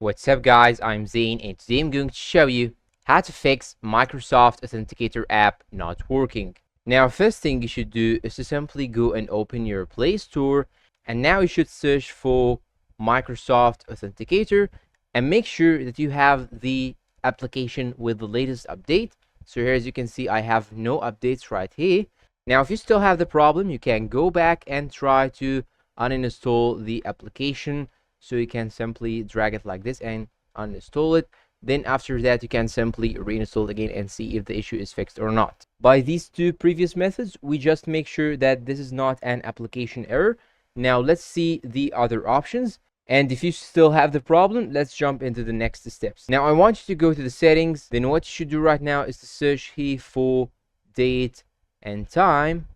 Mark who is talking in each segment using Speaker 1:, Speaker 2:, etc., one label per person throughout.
Speaker 1: What's up guys, I'm Zane and today I'm going to show you how to fix Microsoft Authenticator app not working. Now first thing you should do is to simply go and open your Play Store, and now you should search for Microsoft Authenticator and make sure that you have the application with the latest update. So here as you can see I have no updates right here. Now if you still have the problem, you can go back and try to uninstall the application. So you can simply drag it like this and uninstall it. Then after that you can simply reinstall it again and see if the issue is fixed or not. By these two previous methods we just make sure that this is not an application error. Now let's see the other options, and if you still have the problem, let's jump into the next steps. Now I want you to go to the settings. Then what you should do right now is to search here for date and time,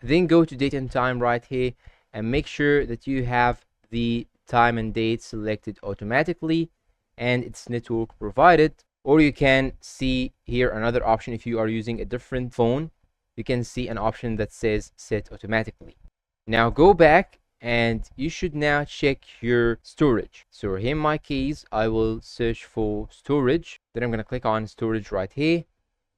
Speaker 1: then go to date and time right here and make sure that you have the time and date selected automatically and it's network provided. Or you can see here another option. If you are using a different phone, you can see an option that says set automatically. Now go back and you should now check your storage. So here in my case I will search for storage, then I'm going to click on storage right here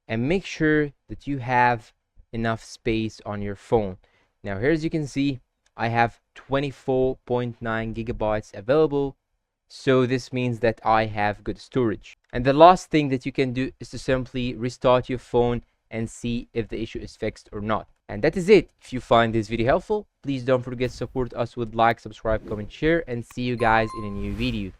Speaker 1: and make sure that you have enough space on your phone. Now here as you can see I have 24.9 gigabytes available, so this means that I have good storage. And the last thing that you can do is to simply restart your phone and see if the issue is fixed or not. And that is it. If you find this video helpful, please don't forget to support us with like, subscribe, comment, share, and see you guys in a new video.